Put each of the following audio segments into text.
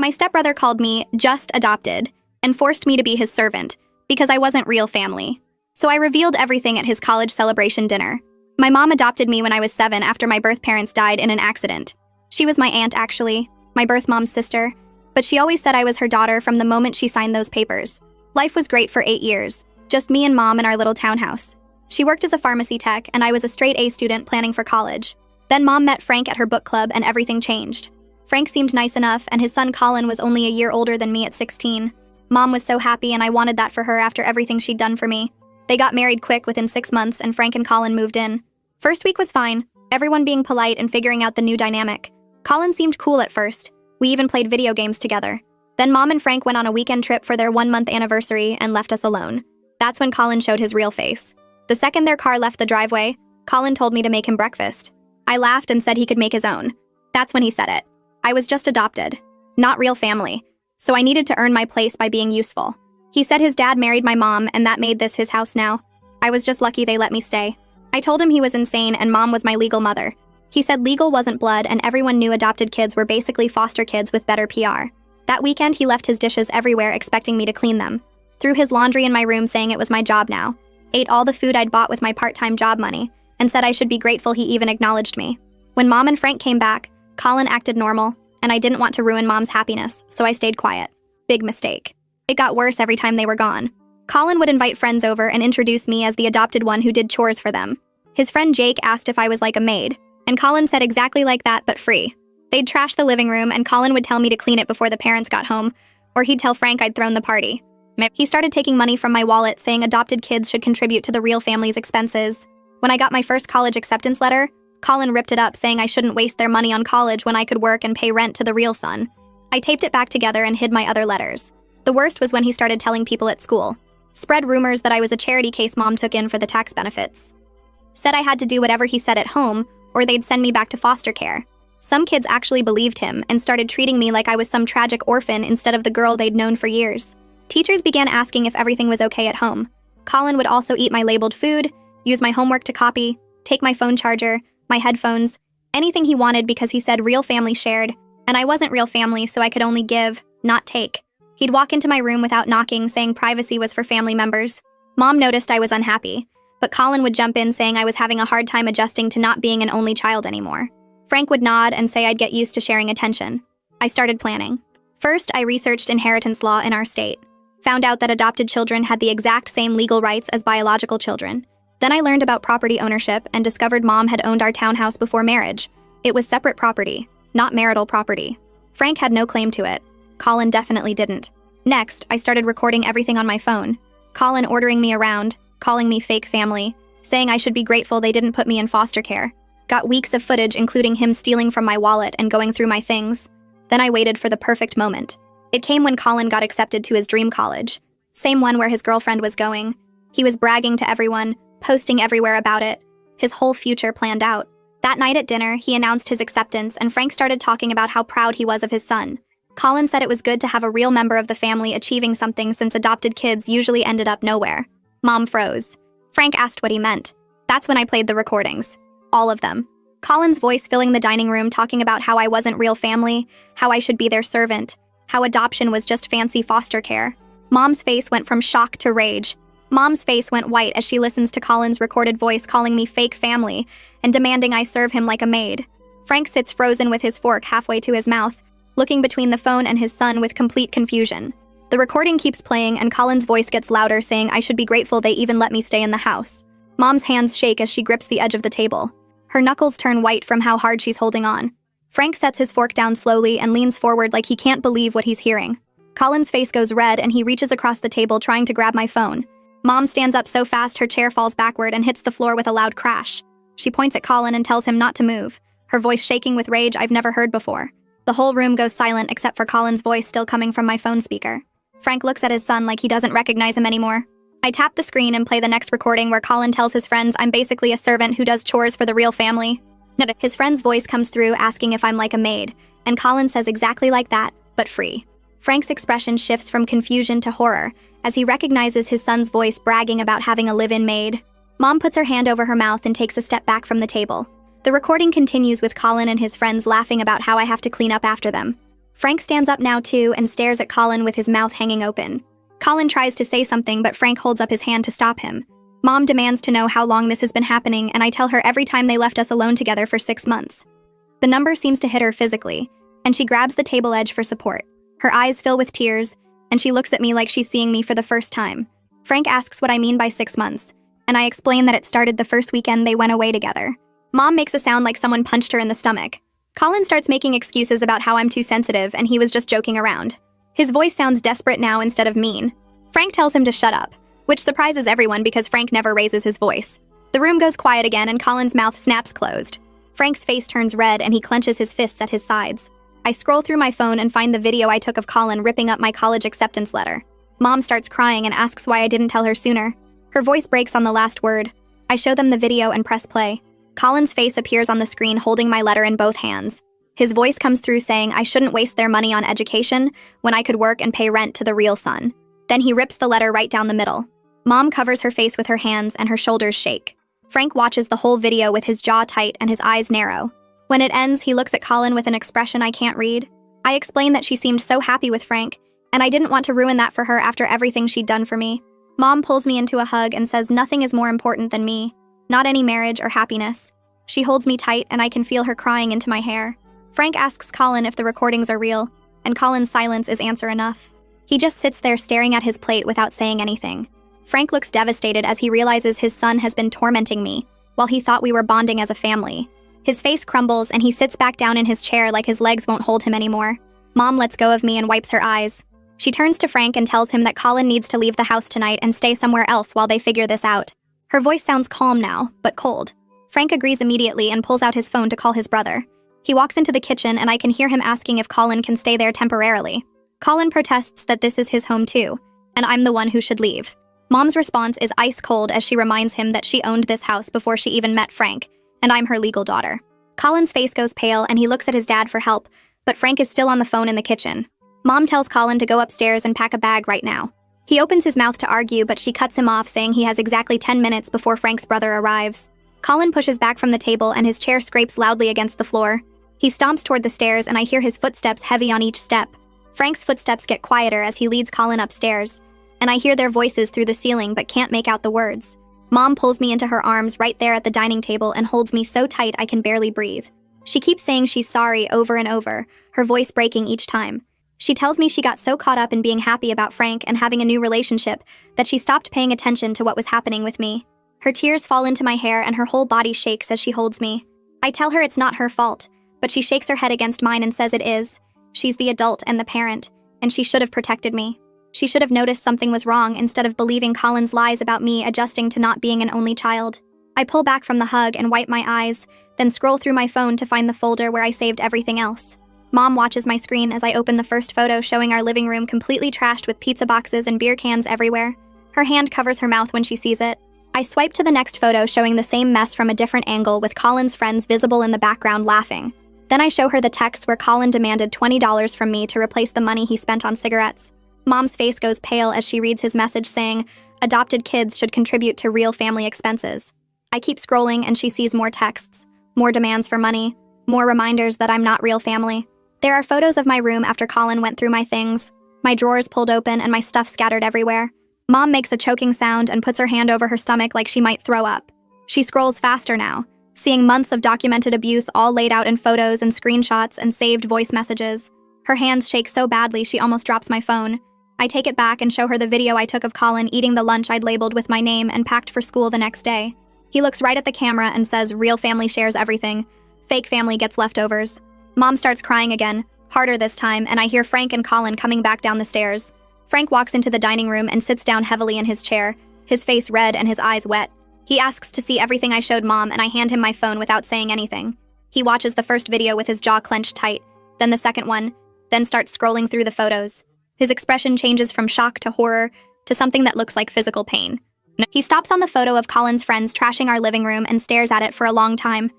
My stepbrother called me just adopted and forced me to be his servant because I wasn't real family. So I revealed everything at his college celebration dinner. My mom adopted me when I was 7 after my birth parents died in an accident. She was my aunt, actually, my birth mom's sister, but she always said I was her daughter from the moment she signed those papers. Life was great for 8 years, just me and mom in our little townhouse. She worked as a pharmacy tech, and I was a straight A student planning for college. Then mom met Frank at her book club, and everything changed. Frank seemed nice enough, and his son Colin was only a year older than me at 16. Mom was so happy, and I wanted that for her after everything she'd done for me. They got married quick within 6 months, and Frank and Colin moved in. First week was fine, everyone being polite and figuring out the new dynamic. Colin seemed cool at first. We even played video games together. Then mom and Frank went on a weekend trip for their 1-month anniversary and left us alone. That's when Colin showed his real face. The second their car left the driveway, Colin told me to make him breakfast. I laughed and said he could make his own. That's when he said it. I was just adopted, not real family, so I needed to earn my place by being useful. He said his dad married my mom and that made this his house now. I was just lucky they let me stay. I told him he was insane and mom was my legal mother. He said legal wasn't blood and everyone knew adopted kids were basically foster kids with better PR. That weekend he left his dishes everywhere expecting me to clean them. Threw his laundry in my room saying it was my job now. Ate all the food I'd bought with my part-time job money and said I should be grateful he even acknowledged me. When mom and Frank came back, Colin acted normal, and I didn't want to ruin mom's happiness, so I stayed quiet. Big mistake. It got worse every time they were gone. Colin would invite friends over and introduce me as the adopted one who did chores for them. His friend Jake asked if I was like a maid, and Colin said exactly like that, but free. They'd trash the living room, and Colin would tell me to clean it before the parents got home, or he'd tell Frank I'd thrown the party. He started taking money from my wallet, saying adopted kids should contribute to the real family's expenses. When I got my first college acceptance letter, Colin ripped it up, saying I shouldn't waste their money on college when I could work and pay rent to the real son. I taped it back together and hid my other letters. The worst was when he started telling people at school. Spread rumors that I was a charity case mom took in for the tax benefits. Said I had to do whatever he said at home, or they'd send me back to foster care. Some kids actually believed him and started treating me like I was some tragic orphan instead of the girl they'd known for years. Teachers began asking if everything was okay at home. Colin would also eat my labeled food, use my homework to copy, take my phone charger, my headphones, anything he wanted because he said real family shared, and I wasn't real family, so I could only give, not take. He'd walk into my room without knocking, saying privacy was for family members. Mom noticed I was unhappy, but Colin would jump in saying I was having a hard time adjusting to not being an only child anymore. Frank would nod and say I'd get used to sharing attention. I started planning. First, I researched inheritance law in our state. Found out that adopted children had the exact same legal rights as biological children. Then I learned about property ownership and discovered mom had owned our townhouse before marriage. It was separate property, not marital property. Frank had no claim to it. Colin definitely didn't. Next, I started recording everything on my phone. Colin ordering me around, calling me fake family, saying I should be grateful they didn't put me in foster care. Got weeks of footage including him stealing from my wallet and going through my things. Then I waited for the perfect moment. It came when Colin got accepted to his dream college. Same one where his girlfriend was going. He was bragging to everyone, posting everywhere about it. His whole future planned out. That night at dinner, he announced his acceptance and Frank started talking about how proud he was of his son. Colin said it was good to have a real member of the family achieving something since adopted kids usually ended up nowhere. Mom froze. Frank asked what he meant. That's when I played the recordings. All of them. Colin's voice filling the dining room talking about how I wasn't real family, how I should be their servant, how adoption was just fancy foster care. Mom's face went from shock to rage. Mom's face went white as she listens to Colin's recorded voice calling me fake family and demanding I serve him like a maid. Frank sits frozen with his fork halfway to his mouth, looking between the phone and his son with complete confusion. The recording keeps playing and Colin's voice gets louder saying I should be grateful they even let me stay in the house. Mom's hands shake as she grips the edge of the table. Her knuckles turn white from how hard she's holding on. Frank sets his fork down slowly and leans forward like he can't believe what he's hearing. Colin's face goes red and he reaches across the table trying to grab my phone. Mom stands up so fast her chair falls backward and hits the floor with a loud crash. She points at Colin and tells him not to move, her voice shaking with rage I've never heard before. The whole room goes silent except for Colin's voice still coming from my phone speaker. Frank looks at his son like he doesn't recognize him anymore. I tap the screen and play the next recording where Colin tells his friends I'm basically a servant who does chores for the real family. His friend's voice comes through asking if I'm like a maid, and Colin says exactly like that, but free. Frank's expression shifts from confusion to horror as he recognizes his son's voice bragging about having a live-in maid. Mom puts her hand over her mouth and takes a step back from the table. The recording continues with Colin and his friends laughing about how I have to clean up after them. Frank stands up now too and stares at Colin with his mouth hanging open. Colin tries to say something, but Frank holds up his hand to stop him. Mom demands to know how long this has been happening, and I tell her every time they left us alone together for 6 months. The number seems to hit her physically, and she grabs the table edge for support. Her eyes fill with tears, and she looks at me like she's seeing me for the first time. Frank asks what I mean by 6 months, and I explain that it started the first weekend they went away together. Mom makes a sound like someone punched her in the stomach. Colin starts making excuses about how I'm too sensitive and he was just joking around. His voice sounds desperate now instead of mean. Frank tells him to shut up, which surprises everyone because Frank never raises his voice. The room goes quiet again and Colin's mouth snaps closed. Frank's face turns red and he clenches his fists at his sides. I scroll through my phone and find the video I took of Colin ripping up my college acceptance letter. Mom starts crying and asks why I didn't tell her sooner. Her voice breaks on the last word. I show them the video and press play. Colin's face appears on the screen holding my letter in both hands. His voice comes through saying I shouldn't waste their money on education when I could work and pay rent to the real son. Then he rips the letter right down the middle. Mom covers her face with her hands and her shoulders shake. Frank watches the whole video with his jaw tight and his eyes narrow. When it ends, he looks at Colin with an expression I can't read. I explain that she seemed so happy with Frank, and I didn't want to ruin that for her after everything she'd done for me. Mom pulls me into a hug and says nothing is more important than me, not any marriage or happiness. She holds me tight and I can feel her crying into my hair. Frank asks Colin if the recordings are real, and Colin's silence is answer enough. He just sits there staring at his plate without saying anything. Frank looks devastated as he realizes his son has been tormenting me, while he thought we were bonding as a family. His face crumbles and he sits back down in his chair like his legs won't hold him anymore. Mom lets go of me and wipes her eyes. She turns to Frank and tells him that Colin needs to leave the house tonight and stay somewhere else while they figure this out. Her voice sounds calm now, but cold. Frank agrees immediately and pulls out his phone to call his brother. He walks into the kitchen and I can hear him asking if Colin can stay there temporarily. Colin protests that this is his home too, and I'm the one who should leave. Mom's response is ice cold as she reminds him that she owned this house before she even met Frank, and I'm her legal daughter. Colin's face goes pale and he looks at his dad for help, but Frank is still on the phone in the kitchen. Mom tells Colin to go upstairs and pack a bag right now. He opens his mouth to argue, but she cuts him off, saying he has exactly 10 minutes before Frank's brother arrives. Colin pushes back from the table and his chair scrapes loudly against the floor. He stomps toward the stairs and I hear his footsteps heavy on each step. Frank's footsteps get quieter as he leads Colin upstairs, and I hear their voices through the ceiling but can't make out the words. Mom pulls me into her arms right there at the dining table and holds me so tight I can barely breathe. She keeps saying she's sorry over and over, her voice breaking each time. She tells me she got so caught up in being happy about Frank and having a new relationship that she stopped paying attention to what was happening with me. Her tears fall into my hair and her whole body shakes as she holds me. I tell her it's not her fault, but she shakes her head against mine and says it is. She's the adult and the parent, and she should have protected me. She should have noticed something was wrong instead of believing Colin's lies about me adjusting to not being an only child. I pull back from the hug and wipe my eyes, then scroll through my phone to find the folder where I saved everything else. Mom watches my screen as I open the first photo showing our living room completely trashed with pizza boxes and beer cans everywhere. Her hand covers her mouth when she sees it. I swipe to the next photo showing the same mess from a different angle with Colin's friends visible in the background laughing. Then I show her the text where Colin demanded $20 from me to replace the money he spent on cigarettes. Mom's face goes pale as she reads his message saying, adopted kids should contribute to real family expenses. I keep scrolling and she sees more texts, more demands for money, more reminders that I'm not real family. There are photos of my room after Colin went through my things, my drawers pulled open and my stuff scattered everywhere. Mom makes a choking sound and puts her hand over her stomach like she might throw up. She scrolls faster now, seeing months of documented abuse all laid out in photos and screenshots and saved voice messages. Her hands shake so badly she almost drops my phone. I take it back and show her the video I took of Colin eating the lunch I'd labeled with my name and packed for school the next day. He looks right at the camera and says, real family shares everything. Fake family gets leftovers. Mom starts crying again, harder this time, and I hear Frank and Colin coming back down the stairs. Frank walks into the dining room and sits down heavily in his chair, his face red and his eyes wet. He asks to see everything I showed Mom, and I hand him my phone without saying anything. He watches the first video with his jaw clenched tight, then the second one, then starts scrolling through the photos. His expression changes from shock to horror to something that looks like physical pain. He stops on the photo of Colin's friends trashing our living room and stares at it for a long time.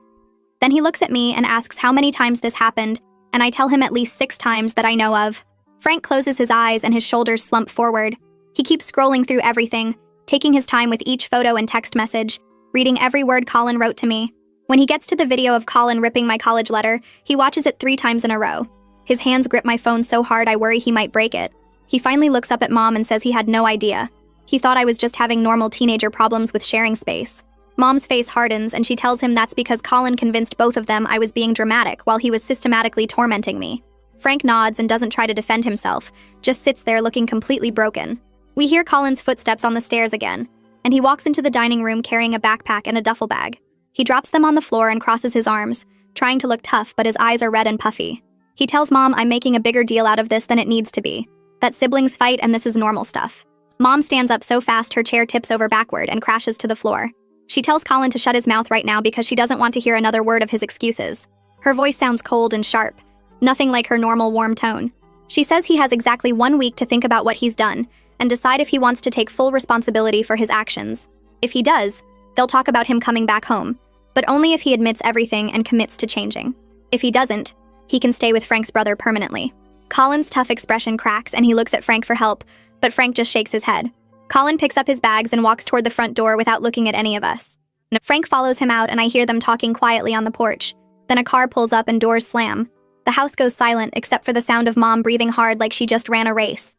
Then he looks at me and asks how many times this happened, and I tell him at least 6 times that I know of. Frank closes his eyes and his shoulders slump forward. He keeps scrolling through everything, taking his time with each photo and text message, reading every word Colin wrote to me. When he gets to the video of Colin ripping my college letter, he watches it 3 times in a row. His hands grip my phone so hard I worry he might break it. He finally looks up at Mom and says he had no idea. He thought I was just having normal teenager problems with sharing space. Mom's face hardens and she tells him that's because Colin convinced both of them I was being dramatic while he was systematically tormenting me. Frank nods and doesn't try to defend himself, just sits there looking completely broken. We hear Colin's footsteps on the stairs again, and he walks into the dining room carrying a backpack and a duffel bag. He drops them on the floor and crosses his arms, trying to look tough, but his eyes are red and puffy. He tells Mom I'm making a bigger deal out of this than it needs to be, that siblings fight and this is normal stuff. Mom stands up so fast her chair tips over backward and crashes to the floor. She tells Colin to shut his mouth right now because she doesn't want to hear another word of his excuses. Her voice sounds cold and sharp, nothing like her normal warm tone. She says he has exactly 1 week to think about what he's done and decide if he wants to take full responsibility for his actions. If he does, they'll talk about him coming back home, but only if he admits everything and commits to changing. If he doesn't, he can stay with Frank's brother permanently. Colin's tough expression cracks and he looks at Frank for help, but Frank just shakes his head. Colin picks up his bags and walks toward the front door without looking at any of us. Frank follows him out and I hear them talking quietly on the porch. Then a car pulls up and doors slam. The house goes silent except for the sound of Mom breathing hard like she just ran a race.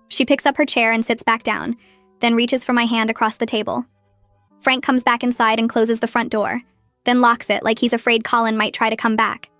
She picks up her chair and sits back down, then reaches for my hand across the table. Frank comes back inside and closes the front door, then locks it like he's afraid Colin might try to come back.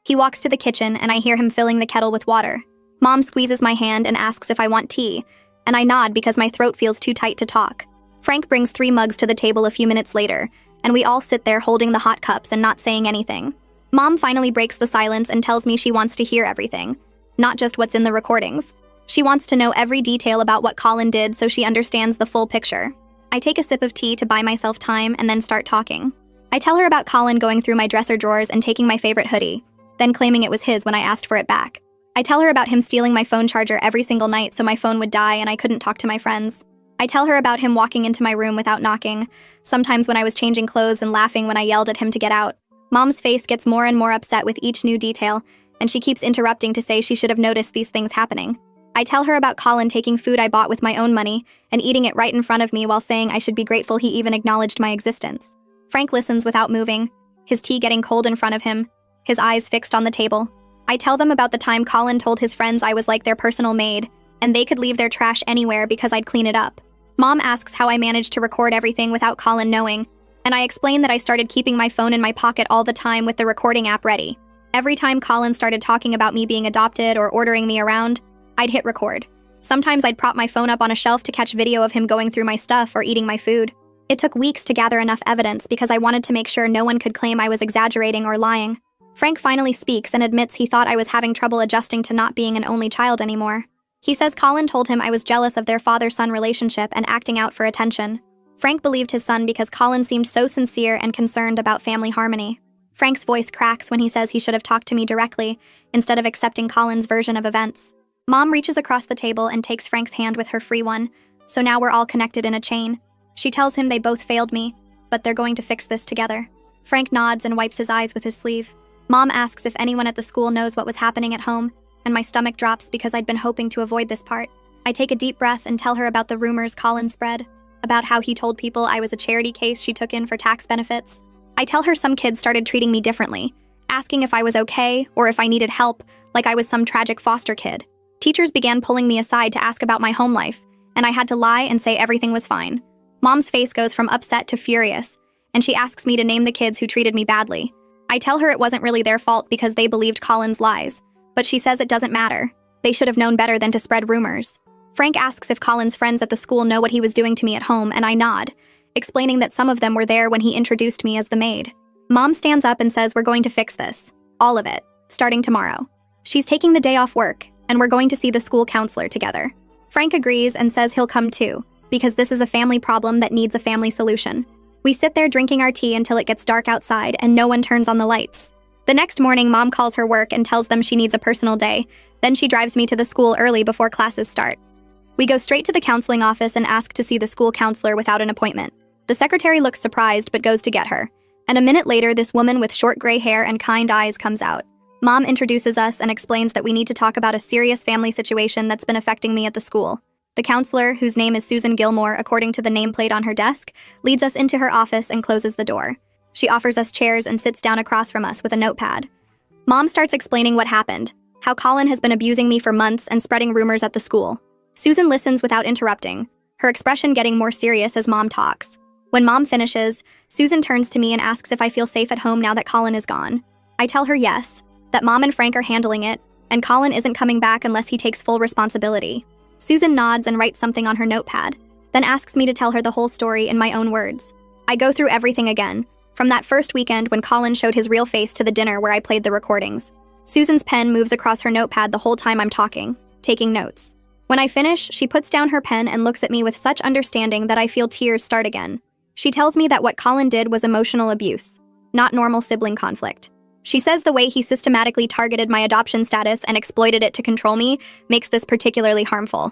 He walks to the kitchen and I hear him filling the kettle with water. Mom squeezes my hand and asks if I want tea, and I nod because my throat feels too tight to talk. Frank brings 3 mugs to the table a few minutes later, and we all sit there holding the hot cups and not saying anything. Mom finally breaks the silence and tells me she wants to hear everything, not just what's in the recordings. She wants to know every detail about what Colin did so she understands the full picture. I take a sip of tea to buy myself time and then start talking. I tell her about Colin going through my dresser drawers and taking my favorite hoodie, then claiming it was his when I asked for it back. I tell her about him stealing my phone charger every single night so my phone would die and I couldn't talk to my friends. I tell her about him walking into my room without knocking, sometimes when I was changing clothes and laughing when I yelled at him to get out. Mom's face gets more and more upset with each new detail, and she keeps interrupting to say she should have noticed these things happening. I tell her about Colin taking food I bought with my own money and eating it right in front of me while saying I should be grateful he even acknowledged my existence. Frank listens without moving, his tea getting cold in front of him, his eyes fixed on the table. I tell them about the time Colin told his friends I was like their personal maid, and they could leave their trash anywhere because I'd clean it up. Mom asks how I managed to record everything without Colin knowing, and I explain that I started keeping my phone in my pocket all the time with the recording app ready. Every time Colin started talking about me being adopted or ordering me around, I'd hit record. Sometimes I'd prop my phone up on a shelf to catch video of him going through my stuff or eating my food. It took weeks to gather enough evidence because I wanted to make sure no one could claim I was exaggerating or lying. Frank finally speaks and admits he thought I was having trouble adjusting to not being an only child anymore. He says Colin told him I was jealous of their father-son relationship and acting out for attention. Frank believed his son because Colin seemed so sincere and concerned about family harmony. Frank's voice cracks when he says he should have talked to me directly instead of accepting Colin's version of events. Mom reaches across the table and takes Frank's hand with her free one, so now we're all connected in a chain. She tells him they both failed me, but they're going to fix this together. Frank nods and wipes his eyes with his sleeve. Mom asks if anyone at the school knows what was happening at home, and my stomach drops because I'd been hoping to avoid this part. I take a deep breath and tell her about the rumors Colin spread, about how he told people I was a charity case she took in for tax benefits. I tell her some kids started treating me differently, asking if I was okay or if I needed help, like I was some tragic foster kid. Teachers began pulling me aside to ask about my home life, and I had to lie and say everything was fine. Mom's face goes from upset to furious, and she asks me to name the kids who treated me badly. I tell her it wasn't really their fault because they believed Colin's lies, but she says it doesn't matter. They should have known better than to spread rumors. Frank asks if Colin's friends at the school know what he was doing to me at home, and I nod, explaining that some of them were there when he introduced me as the maid. Mom stands up and says we're going to fix this. All of it. Starting tomorrow. She's taking the day off work, and we're going to see the school counselor together. Frank agrees and says he'll come too, because this is a family problem that needs a family solution. We sit there drinking our tea until it gets dark outside and no one turns on the lights. The next morning, Mom calls her work and tells them she needs a personal day. Then she drives me to the school early before classes start. We go straight to the counseling office and ask to see the school counselor without an appointment. The secretary looks surprised but goes to get her. And a minute later, this woman with short gray hair and kind eyes comes out. Mom introduces us and explains that we need to talk about a serious family situation that's been affecting me at the school. The counselor, whose name is Susan Gilmore according to the nameplate on her desk, leads us into her office and closes the door. She offers us chairs and sits down across from us with a notepad. Mom starts explaining what happened, how Colin has been abusing me for months and spreading rumors at the school. Susan listens without interrupting, her expression getting more serious as Mom talks. When Mom finishes, Susan turns to me and asks if I feel safe at home now that Colin is gone. I tell her yes, that Mom and Frank are handling it, and Colin isn't coming back unless he takes full responsibility. Susan nods and writes something on her notepad, then asks me to tell her the whole story in my own words. I go through everything again, from that first weekend when Colin showed his real face to the dinner where I played the recordings. Susan's pen moves across her notepad the whole time I'm talking, taking notes. When I finish, she puts down her pen and looks at me with such understanding that I feel tears start again. She tells me that what Colin did was emotional abuse, not normal sibling conflict. She says the way he systematically targeted my adoption status and exploited it to control me makes this particularly harmful.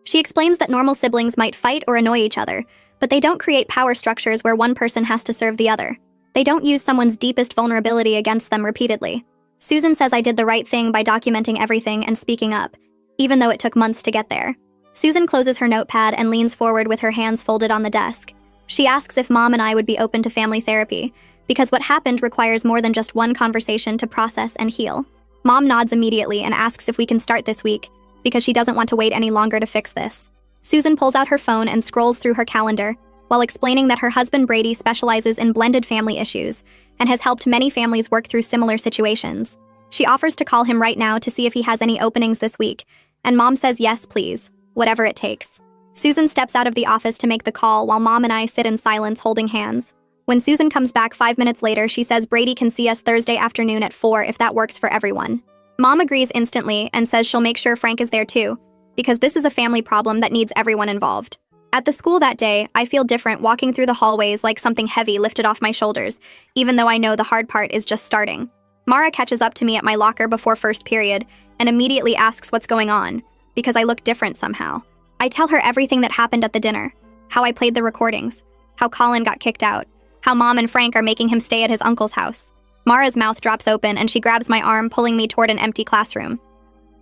She explains that normal siblings might fight or annoy each other, but they don't create power structures where one person has to serve the other. They don't use someone's deepest vulnerability against them repeatedly. Susan says I did the right thing by documenting everything and speaking up, even though it took months to get there. Susan closes her notepad and leans forward with her hands folded on the desk. She asks if Mom and I would be open to family therapy, because what happened requires more than just one conversation to process and heal. Mom nods immediately and asks if we can start this week, because she doesn't want to wait any longer to fix this. Susan pulls out her phone and scrolls through her calendar, while explaining that her husband Brady specializes in blended family issues and has helped many families work through similar situations. She offers to call him right now to see if he has any openings this week, and Mom says yes, please, whatever it takes. Susan steps out of the office to make the call while Mom and I sit in silence holding hands. When Susan comes back 5 minutes later, she says Brady can see us Thursday afternoon at 4 if that works for everyone. Mom agrees instantly and says she'll make sure Frank is there too, because this is a family problem that needs everyone involved. At the school that day, I feel different walking through the hallways like something heavy lifted off my shoulders, even though I know the hard part is just starting. Mara catches up to me at my locker before first period and immediately asks what's going on, because I look different somehow. I tell her everything that happened at the dinner, how I played the recordings, how Colin got kicked out, how Mom and Frank are making him stay at his uncle's house. Mara's mouth drops open and she grabs my arm, pulling me toward an empty classroom.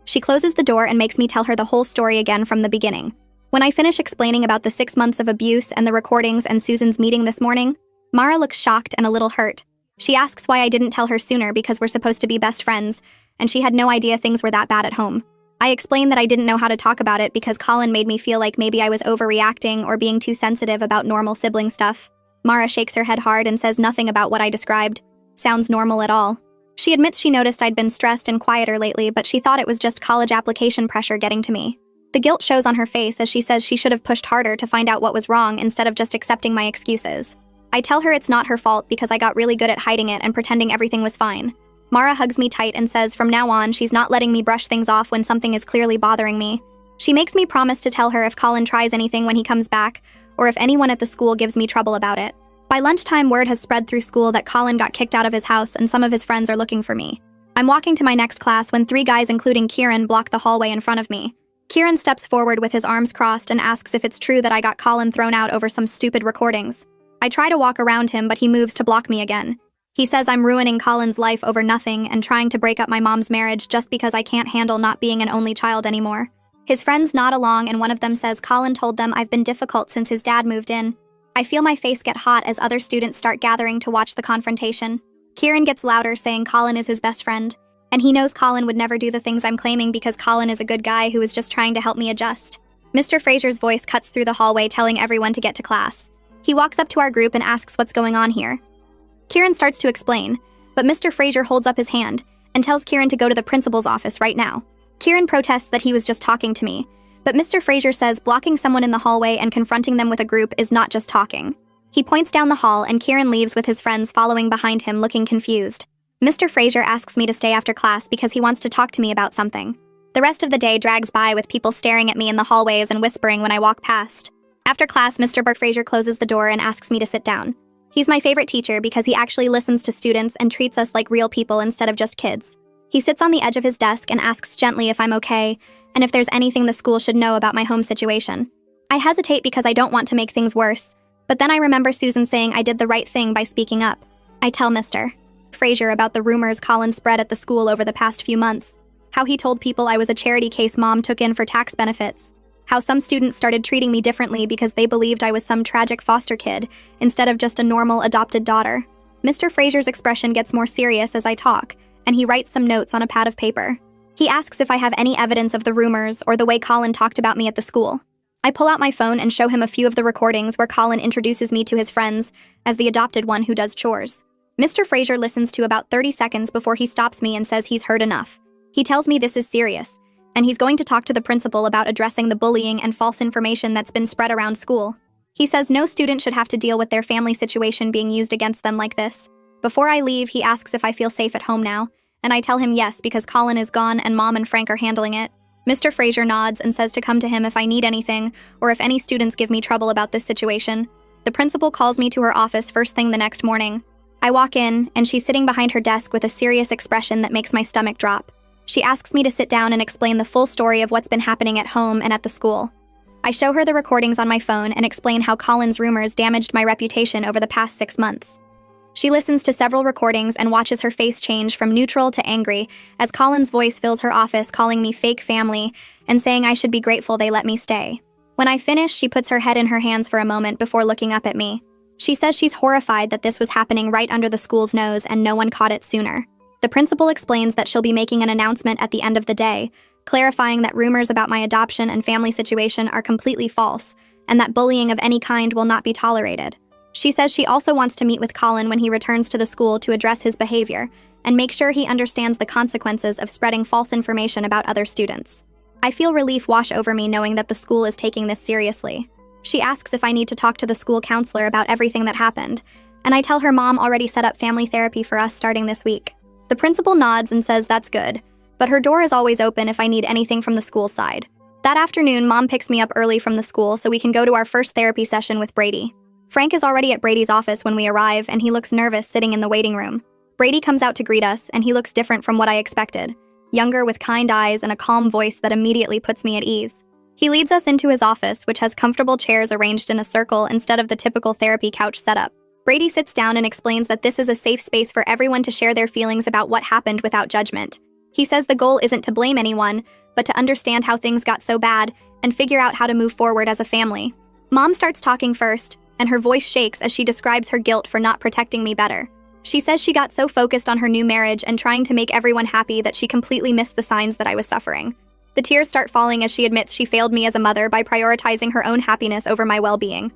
She closes the door and makes me tell her the whole story again from the beginning. When I finish explaining about the 6 months of abuse and the recordings and Susan's meeting this morning, Mara looks shocked and a little hurt. She asks why I didn't tell her sooner because we're supposed to be best friends, and she had no idea things were that bad at home. I explain that I didn't know how to talk about it because Colin made me feel like maybe I was overreacting or being too sensitive about normal sibling stuff. Mara shakes her head hard and says nothing about what I described. Sounds normal at all. She admits she noticed I'd been stressed and quieter lately, but she thought it was just college application pressure getting to me. The guilt shows on her face as she says she should have pushed harder to find out what was wrong instead of just accepting my excuses. I tell her it's not her fault because I got really good at hiding it and pretending everything was fine. Mara hugs me tight and says from now on she's not letting me brush things off when something is clearly bothering me. She makes me promise to tell her if Colin tries anything when he comes back, or if anyone at the school gives me trouble about it. By lunchtime, word has spread through school that Colin got kicked out of his house and some of his friends are looking for me. I'm walking to my next class when 3 guys including Kieran block the hallway in front of me. Kieran steps forward with his arms crossed and asks if it's true that I got Colin thrown out over some stupid recordings. I try to walk around him, but he moves to block me again. He says I'm ruining Colin's life over nothing and trying to break up my mom's marriage just because I can't handle not being an only child anymore. His friends nod along and one of them says Colin told them I've been difficult since his dad moved in. I feel my face get hot as other students start gathering to watch the confrontation. Kieran gets louder saying Colin is his best friend, and he knows Colin would never do the things I'm claiming because Colin is a good guy who is just trying to help me adjust. Mr. Fraser's voice cuts through the hallway telling everyone to get to class. He walks up to our group and asks what's going on here. Kieran starts to explain, but Mr. Fraser holds up his hand and tells Kieran to go to the principal's office right now. Kieran protests that he was just talking to me, but Mr. Fraser says blocking someone in the hallway and confronting them with a group is not just talking. He points down the hall and Kieran leaves with his friends following behind him looking confused. Mr. Fraser asks me to stay after class because he wants to talk to me about something. The rest of the day drags by with people staring at me in the hallways and whispering when I walk past. After class, Mr. Fraser closes the door and asks me to sit down. He's my favorite teacher because he actually listens to students and treats us like real people instead of just kids. He sits on the edge of his desk and asks gently if I'm okay and if there's anything the school should know about my home situation. I hesitate because I don't want to make things worse, but then I remember Susan saying I did the right thing by speaking up. I tell Mr. Fraser about the rumors Colin spread at the school over the past few months, how he told people I was a charity case Mom took in for tax benefits, how some students started treating me differently because they believed I was some tragic foster kid instead of just a normal adopted daughter. Mr. Fraser's expression gets more serious as I talk, and he writes some notes on a pad of paper. He asks if I have any evidence of the rumors or the way Colin talked about me at the school. I pull out my phone and show him a few of the recordings where Colin introduces me to his friends as the adopted one who does chores. Mr. Fraser listens to about 30 seconds before he stops me and says he's heard enough. He tells me this is serious, and he's going to talk to the principal about addressing the bullying and false information that's been spread around school. He says no student should have to deal with their family situation being used against them like this. Before I leave, he asks if I feel safe at home now, and I tell him yes because Colin is gone and Mom and Frank are handling it. Mr. Fraser nods and says to come to him if I need anything or if any students give me trouble about this situation. The principal calls me to her office first thing the next morning. I walk in, and she's sitting behind her desk with a serious expression that makes my stomach drop. She asks me to sit down and explain the full story of what's been happening at home and at the school. I show her the recordings on my phone and explain how Colin's rumors damaged my reputation over the past 6 months. She listens to several recordings and watches her face change from neutral to angry as Colin's voice fills her office calling me fake family and saying I should be grateful they let me stay. When I finish, she puts her head in her hands for a moment before looking up at me. She says she's horrified that this was happening right under the school's nose and no one caught it sooner. The principal explains that she'll be making an announcement at the end of the day, clarifying that rumors about my adoption and family situation are completely false, and that bullying of any kind will not be tolerated. She says she also wants to meet with Colin when he returns to the school to address his behavior and make sure he understands the consequences of spreading false information about other students. I feel relief wash over me knowing that the school is taking this seriously. She asks if I need to talk to the school counselor about everything that happened, and I tell her Mom already set up family therapy for us starting this week. The principal nods and says that's good, but her door is always open if I need anything from the school side. That afternoon, Mom picks me up early from the school so we can go to our first therapy session with Brady. Frank is already at Brady's office when we arrive, and he looks nervous sitting in the waiting room. Brady comes out to greet us, and he looks different from what I expected. Younger with kind eyes and a calm voice that immediately puts me at ease. He leads us into his office, which has comfortable chairs arranged in a circle instead of the typical therapy couch setup. Brady sits down and explains that this is a safe space for everyone to share their feelings about what happened without judgment. He says the goal isn't to blame anyone, but to understand how things got so bad and figure out how to move forward as a family. Mom starts talking first, and her voice shakes as she describes her guilt for not protecting me better. She says she got so focused on her new marriage and trying to make everyone happy that she completely missed the signs that I was suffering. The tears start falling as she admits she failed me as a mother by prioritizing her own happiness over my well-being.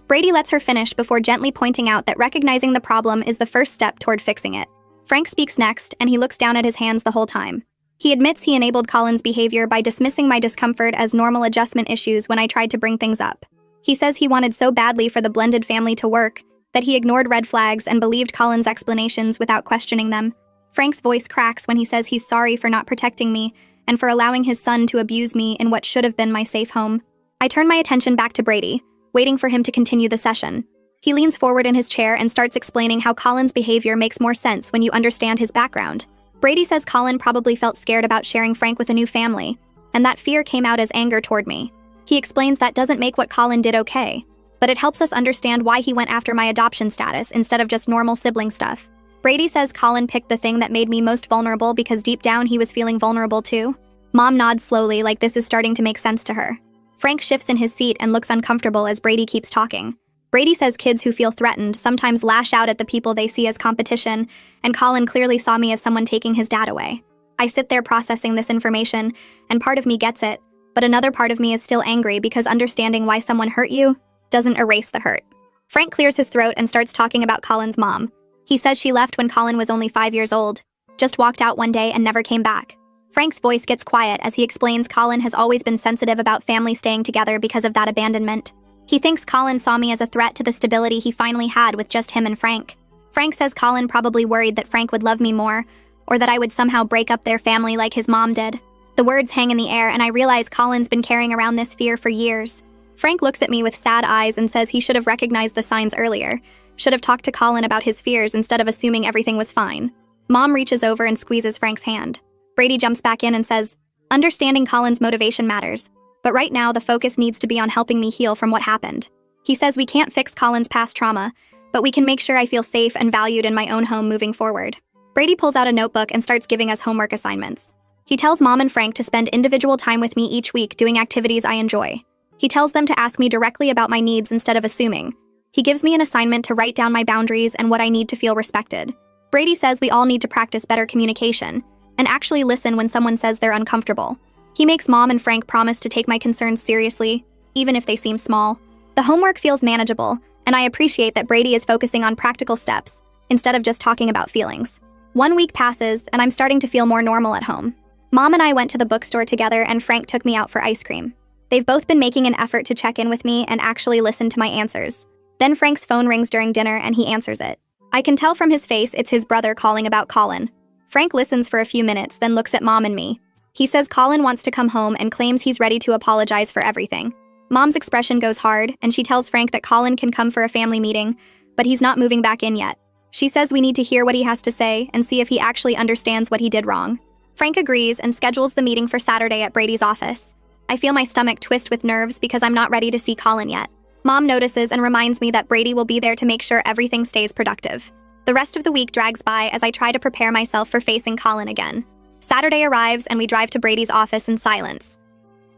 Brady lets her finish before gently pointing out that recognizing the problem is the first step toward fixing it. Frank speaks next, and he looks down at his hands the whole time. He admits he enabled Colin's behavior by dismissing my discomfort as normal adjustment issues when I tried to bring things up. He says he wanted so badly for the blended family to work that he ignored red flags and believed Colin's explanations without questioning them. Frank's voice cracks when he says he's sorry for not protecting me and for allowing his son to abuse me in what should have been my safe home. I turn my attention back to Brady, waiting for him to continue the session. He leans forward in his chair and starts explaining how Colin's behavior makes more sense when you understand his background. Brady says Colin probably felt scared about sharing Frank with a new family, and that fear came out as anger toward me. He explains that doesn't make what Colin did okay, but it helps us understand why he went after my adoption status instead of just normal sibling stuff. Brady says Colin picked the thing that made me most vulnerable because deep down he was feeling vulnerable too. Mom nods slowly like this is starting to make sense to her. Frank shifts in his seat and looks uncomfortable as Brady keeps talking. Brady says kids who feel threatened sometimes lash out at the people they see as competition, and Colin clearly saw me as someone taking his dad away. I sit there processing this information, and part of me gets it, but another part of me is still angry because understanding why someone hurt you doesn't erase the hurt. Frank clears his throat and starts talking about Colin's mom. He says she left when Colin was only 5 years old, just walked out one day and never came back. Frank's voice gets quiet as he explains Colin has always been sensitive about family staying together because of that abandonment. He thinks Colin saw me as a threat to the stability he finally had with just him and Frank. Frank says Colin probably worried that Frank would love me more, or that I would somehow break up their family like his mom did. The words hang in the air, and I realize Colin's been carrying around this fear for years. Frank looks at me with sad eyes and says he should have recognized the signs earlier, should have talked to Colin about his fears instead of assuming everything was fine. Mom reaches over and squeezes Frank's hand. Brady jumps back in and says, "Understanding Colin's motivation matters, but right now the focus needs to be on helping me heal from what happened." He says we can't fix Colin's past trauma, but we can make sure I feel safe and valued in my own home moving forward. Brady pulls out a notebook and starts giving us homework assignments. He tells Mom and Frank to spend individual time with me each week doing activities I enjoy. He tells them to ask me directly about my needs instead of assuming. He gives me an assignment to write down my boundaries and what I need to feel respected. Brady says we all need to practice better communication, and actually listen when someone says they're uncomfortable. He makes Mom and Frank promise to take my concerns seriously, even if they seem small. The homework feels manageable, and I appreciate that Brady is focusing on practical steps instead of just talking about feelings. 1 week passes, and I'm starting to feel more normal at home. Mom and I went to the bookstore together, and Frank took me out for ice cream. They've both been making an effort to check in with me and actually listen to my answers. Then Frank's phone rings during dinner, and he answers it. I can tell from his face it's his brother calling about Colin. Frank listens for a few minutes, then looks at Mom and me. He says Colin wants to come home and claims he's ready to apologize for everything. Mom's expression goes hard, and she tells Frank that Colin can come for a family meeting, but he's not moving back in yet. She says we need to hear what he has to say and see if he actually understands what he did wrong. Frank agrees and schedules the meeting for Saturday at Brady's office. I feel my stomach twist with nerves because I'm not ready to see Colin yet. Mom notices and reminds me that Brady will be there to make sure everything stays productive. The rest of the week drags by as I try to prepare myself for facing Colin again. Saturday arrives and we drive to Brady's office in silence.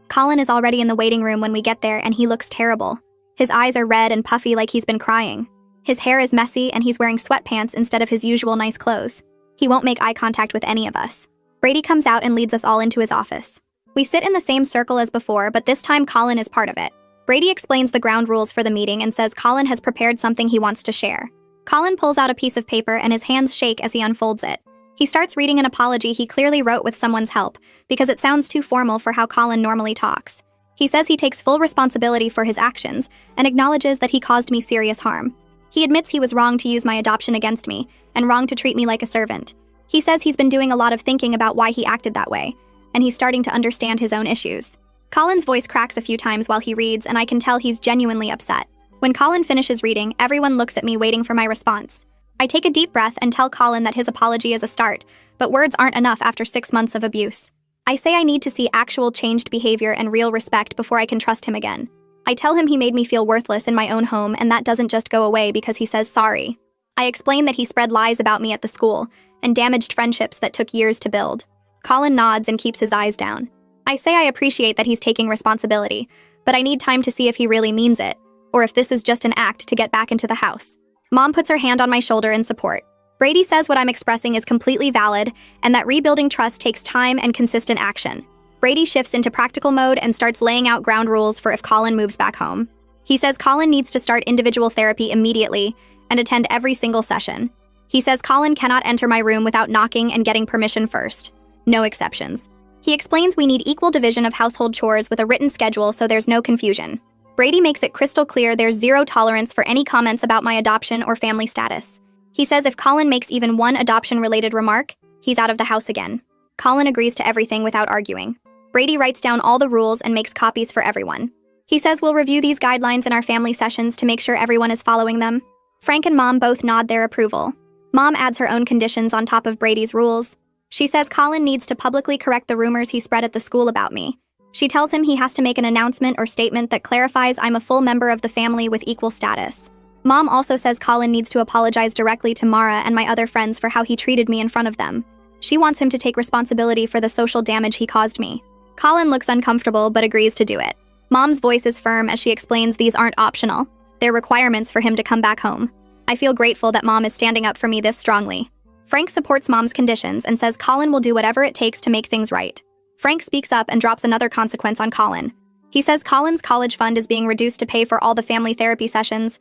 Colin is already in the waiting room when we get there, and he looks terrible. His eyes are red and puffy like he's been crying. His hair is messy and he's wearing sweatpants instead of his usual nice clothes. He won't make eye contact with any of us. Brady comes out and leads us all into his office. We sit in the same circle as before, but this time Colin is part of it. Brady explains the ground rules for the meeting and says Colin has prepared something he wants to share. Colin pulls out a piece of paper and his hands shake as he unfolds it. He starts reading an apology he clearly wrote with someone's help, because it sounds too formal for how Colin normally talks. He says he takes full responsibility for his actions and acknowledges that he caused me serious harm. He admits he was wrong to use my adoption against me and wrong to treat me like a servant. He says he's been doing a lot of thinking about why he acted that way, and he's starting to understand his own issues. Colin's voice cracks a few times while he reads, and I can tell he's genuinely upset. When Colin finishes reading, everyone looks at me waiting for my response. I take a deep breath and tell Colin that his apology is a start, but words aren't enough after 6 months of abuse. I say I need to see actual changed behavior and real respect before I can trust him again. I tell him he made me feel worthless in my own home, and that doesn't just go away because he says sorry. I explain that he spread lies about me at the school and damaged friendships that took years to build. Colin nods and keeps his eyes down. I say I appreciate that he's taking responsibility, but I need time to see if he really means it, or if this is just an act to get back into the house. Mom puts her hand on my shoulder in support. Brady says what I'm expressing is completely valid and that rebuilding trust takes time and consistent action. Brady shifts into practical mode and starts laying out ground rules for if Colin moves back home. He says Colin needs to start individual therapy immediately and attend every single session. He says Colin cannot enter my room without knocking and getting permission first. No exceptions. He explains we need equal division of household chores with a written schedule so there's no confusion. Brady makes it crystal clear there's zero tolerance for any comments about my adoption or family status. He says if Colin makes even one adoption-related remark, he's out of the house again. Colin agrees to everything without arguing. Brady writes down all the rules and makes copies for everyone. He says we'll review these guidelines in our family sessions to make sure everyone is following them. Frank and Mom both nod their approval. Mom adds her own conditions on top of Brady's rules. She says Colin needs to publicly correct the rumors he spread at the school about me. She tells him he has to make an announcement or statement that clarifies I'm a full member of the family with equal status. Mom also says Colin needs to apologize directly to Mara and my other friends for how he treated me in front of them. She wants him to take responsibility for the social damage he caused me. Colin looks uncomfortable but agrees to do it. Mom's voice is firm as she explains these aren't optional. They're requirements for him to come back home. I feel grateful that Mom is standing up for me this strongly. Frank supports Mom's conditions and says Colin will do whatever it takes to make things right. Frank speaks up and drops another consequence on Colin. He says Colin's college fund is being reduced to pay for all the family therapy sessions.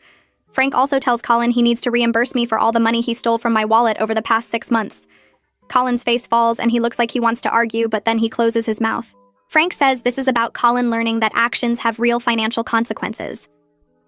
Frank also tells Colin he needs to reimburse me for all the money he stole from my wallet over the past 6 months. Colin's face falls and he looks like he wants to argue, but then he closes his mouth. Frank says this is about Colin learning that actions have real financial consequences.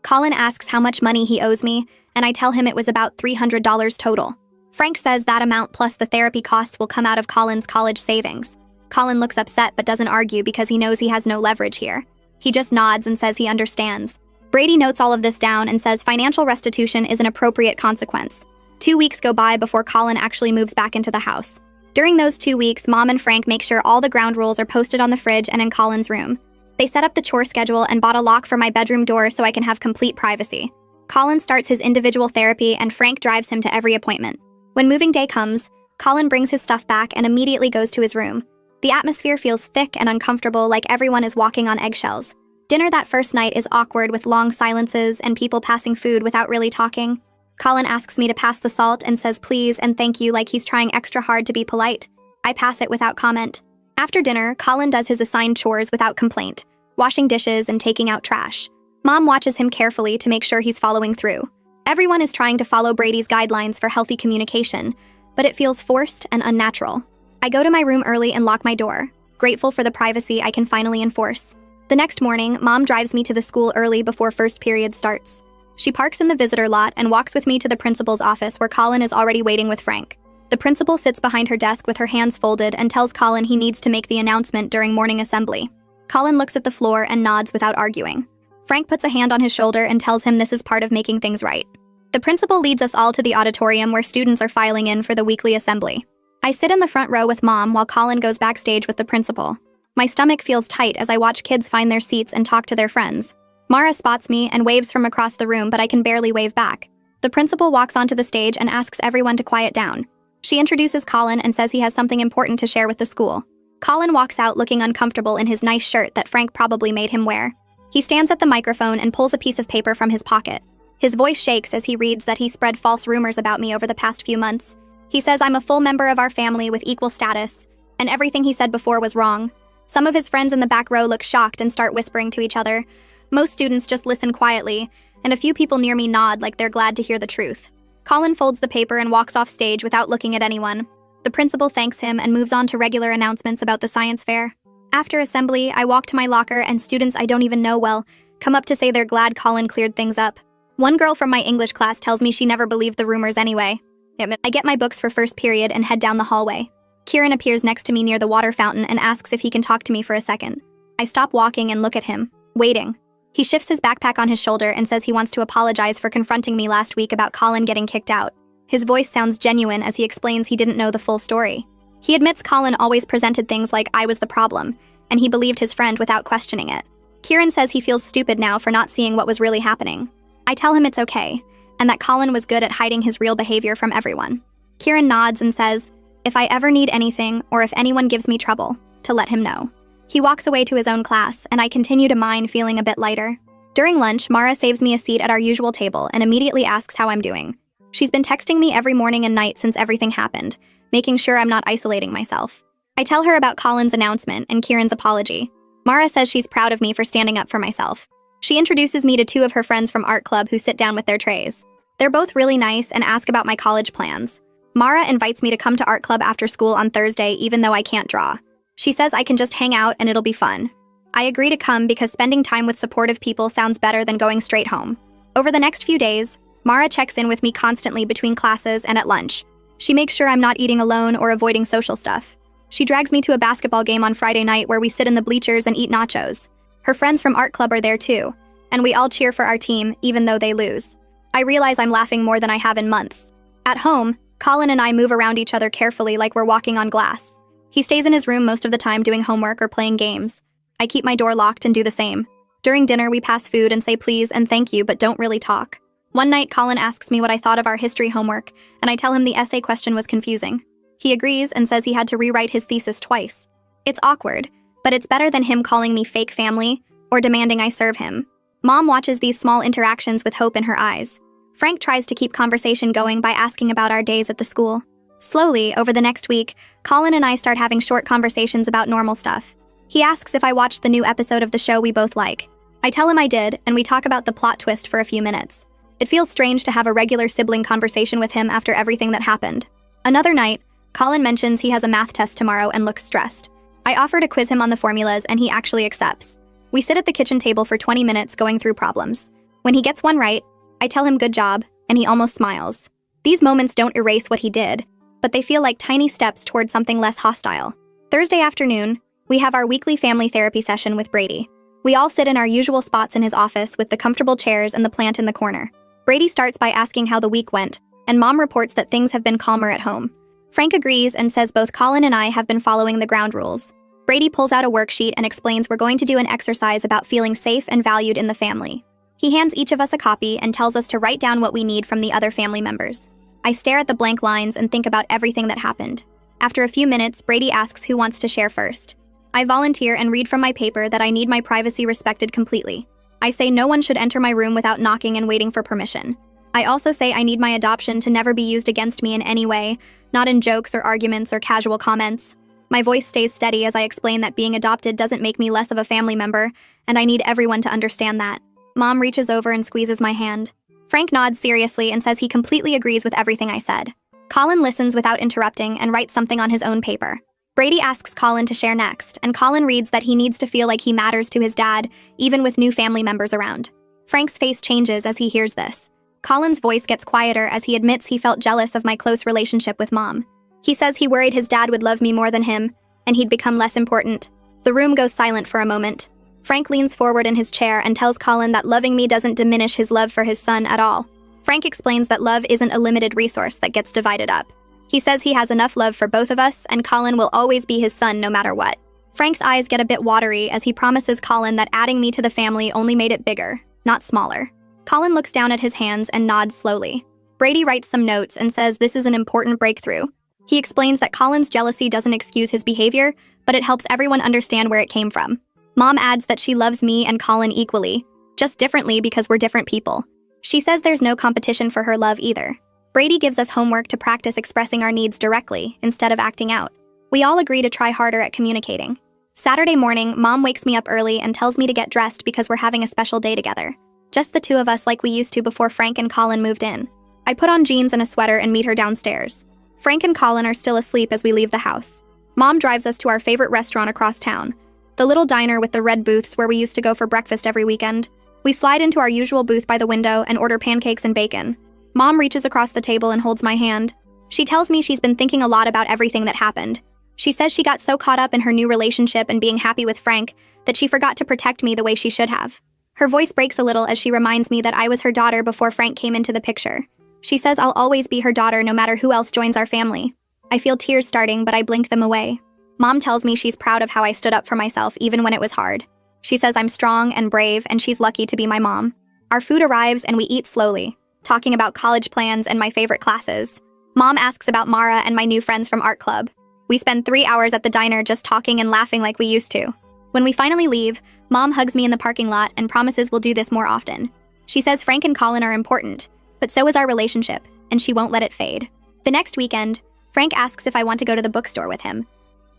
Colin asks how much money he owes me, and I tell him it was about $300 total. Frank says that amount plus the therapy costs will come out of Colin's college savings. Colin looks upset but doesn't argue because he knows he has no leverage here. He just nods and says he understands. Brady notes all of this down and says financial restitution is an appropriate consequence. 2 weeks go by before Colin actually moves back into the house. During those 2 weeks, Mom and Frank make sure all the ground rules are posted on the fridge and in Colin's room. They set up the chore schedule and bought a lock for my bedroom door so I can have complete privacy. Colin starts his individual therapy and Frank drives him to every appointment. When moving day comes, Colin brings his stuff back and immediately goes to his room. The atmosphere feels thick and uncomfortable, like everyone is walking on eggshells. Dinner that first night is awkward with long silences and people passing food without really talking. Colin asks me to pass the salt and says please and thank you like he's trying extra hard to be polite. I pass it without comment. After dinner, Colin does his assigned chores without complaint, washing dishes and taking out trash. Mom watches him carefully to make sure he's following through. Everyone is trying to follow Brady's guidelines for healthy communication, but it feels forced and unnatural. I go to my room early and lock my door, grateful for the privacy I can finally enforce. The next morning, Mom drives me to the school early before first period starts. She parks in the visitor lot and walks with me to the principal's office where Colin is already waiting with Frank. The principal sits behind her desk with her hands folded and tells Colin he needs to make the announcement during morning assembly. Colin looks at the floor and nods without arguing. Frank puts a hand on his shoulder and tells him this is part of making things right. The principal leads us all to the auditorium where students are filing in for the weekly assembly. I sit in the front row with Mom while Colin goes backstage with the principal. My stomach feels tight as I watch kids find their seats and talk to their friends. Mara spots me and waves from across the room, but I can barely wave back. The principal walks onto the stage and asks everyone to quiet down. She introduces Colin and says he has something important to share with the school. Colin walks out looking uncomfortable in his nice shirt that Frank probably made him wear. He stands at the microphone and pulls a piece of paper from his pocket. His voice shakes as he reads that he spread false rumors about me over the past few months. He says I'm a full member of our family with equal status, and everything he said before was wrong. Some of his friends in the back row look shocked and start whispering to each other. Most students just listen quietly, and a few people near me nod like they're glad to hear the truth. Colin folds the paper and walks off stage without looking at anyone. The principal thanks him and moves on to regular announcements about the science fair. After assembly, I walk to my locker and students I don't even know well come up to say they're glad Colin cleared things up. One girl from my English class tells me she never believed the rumors anyway. I get my books for first period and head down the hallway. Kieran appears next to me near the water fountain and asks if he can talk to me for a second. I stop walking and look at him, waiting. He shifts his backpack on his shoulder and says he wants to apologize for confronting me last week about Colin getting kicked out. His voice sounds genuine as he explains he didn't know the full story. He admits Colin always presented things like I was the problem, and he believed his friend without questioning it. Kieran says he feels stupid now for not seeing what was really happening. I tell him it's okay, and that Colin was good at hiding his real behavior from everyone. Kieran nods and says, if I ever need anything or if anyone gives me trouble, to let him know. He walks away to his own class, and I continue to mine, feeling a bit lighter. During lunch, Mara saves me a seat at our usual table and immediately asks how I'm doing. She's been texting me every morning and night since everything happened, making sure I'm not isolating myself. I tell her about Colin's announcement and Kieran's apology. Mara says she's proud of me for standing up for myself. She introduces me to two of her friends from art club who sit down with their trays. They're both really nice and ask about my college plans. Mara invites me to come to art club after school on Thursday even though I can't draw. She says I can just hang out and it'll be fun. I agree to come because spending time with supportive people sounds better than going straight home. Over the next few days, Mara checks in with me constantly between classes and at lunch. She makes sure I'm not eating alone or avoiding social stuff. She drags me to a basketball game on Friday night where we sit in the bleachers and eat nachos. Her friends from art club are there too, and we all cheer for our team even though they lose. I realize I'm laughing more than I have in months. At home, Colin and I move around each other carefully like we're walking on glass. He stays in his room most of the time doing homework or playing games. I keep my door locked and do the same. During dinner, we pass food and say please and thank you, but don't really talk. One night, Colin asks me what I thought of our history homework, and I tell him the essay question was confusing. He agrees and says he had to rewrite his thesis twice. It's awkward, but it's better than him calling me fake family or demanding I serve him. Mom watches these small interactions with hope in her eyes. Frank tries to keep conversation going by asking about our days at the school. Slowly, over the next week, Colin and I start having short conversations about normal stuff. He asks if I watched the new episode of the show we both like. I tell him I did, and we talk about the plot twist for a few minutes. It feels strange to have a regular sibling conversation with him after everything that happened. Another night, Colin mentions he has a math test tomorrow and looks stressed. I offer to quiz him on the formulas, and he actually accepts. We sit at the kitchen table for 20 minutes going through problems. When he gets one right, I tell him good job, and he almost smiles. These moments don't erase what he did, but they feel like tiny steps toward something less hostile. Thursday afternoon, we have our weekly family therapy session with Brady. We all sit in our usual spots in his office with the comfortable chairs and the plant in the corner. Brady starts by asking how the week went, and Mom reports that things have been calmer at home. Frank agrees and says both Colin and I have been following the ground rules. Brady pulls out a worksheet and explains we're going to do an exercise about feeling safe and valued in the family. He hands each of us a copy and tells us to write down what we need from the other family members. I stare at the blank lines and think about everything that happened. After a few minutes, Brady asks who wants to share first. I volunteer and read from my paper that I need my privacy respected completely. I say no one should enter my room without knocking and waiting for permission. I also say I need my adoption to never be used against me in any way, not in jokes or arguments or casual comments. My voice stays steady as I explain that being adopted doesn't make me less of a family member, and I need everyone to understand that. Mom reaches over and squeezes my hand. Frank nods seriously and says he completely agrees with everything I said. Colin listens without interrupting and writes something on his own paper. Brady asks Colin to share next, and Colin reads that he needs to feel like he matters to his dad, even with new family members around. Frank's face changes as he hears this. Colin's voice gets quieter as he admits he felt jealous of my close relationship with Mom. He says he worried his dad would love me more than him, and he'd become less important. The room goes silent for a moment. Frank leans forward in his chair and tells Colin that loving me doesn't diminish his love for his son at all. Frank explains that love isn't a limited resource that gets divided up. He says he has enough love for both of us, and Colin will always be his son no matter what. Frank's eyes get a bit watery as he promises Colin that adding me to the family only made it bigger, not smaller. Colin looks down at his hands and nods slowly. Brady writes some notes and says this is an important breakthrough. He explains that Colin's jealousy doesn't excuse his behavior, but it helps everyone understand where it came from. Mom adds that she loves me and Colin equally, just differently because we're different people. She says there's no competition for her love either. Brady gives us homework to practice expressing our needs directly instead of acting out. We all agree to try harder at communicating. Saturday morning, Mom wakes me up early and tells me to get dressed because we're having a special day together. Just the two of us like we used to before Frank and Colin moved in. I put on jeans and a sweater and meet her downstairs. Frank and Colin are still asleep as we leave the house. Mom drives us to our favorite restaurant across town, the little diner with the red booths where we used to go for breakfast every weekend. We slide into our usual booth by the window and order pancakes and bacon. Mom reaches across the table and holds my hand. She tells me she's been thinking a lot about everything that happened. She says she got so caught up in her new relationship and being happy with Frank that she forgot to protect me the way she should have. Her voice breaks a little as she reminds me that I was her daughter before Frank came into the picture. She says I'll always be her daughter no matter who else joins our family. I feel tears starting, but I blink them away. Mom tells me she's proud of how I stood up for myself even when it was hard. She says I'm strong and brave and she's lucky to be my mom. Our food arrives and we eat slowly, talking about college plans and my favorite classes. Mom asks about Mara and my new friends from art club. We spend 3 hours at the diner just talking and laughing like we used to. When we finally leave, Mom hugs me in the parking lot and promises we'll do this more often. She says Frank and Colin are important, but so is our relationship, and she won't let it fade. The next weekend, Frank asks if I want to go to the bookstore with him.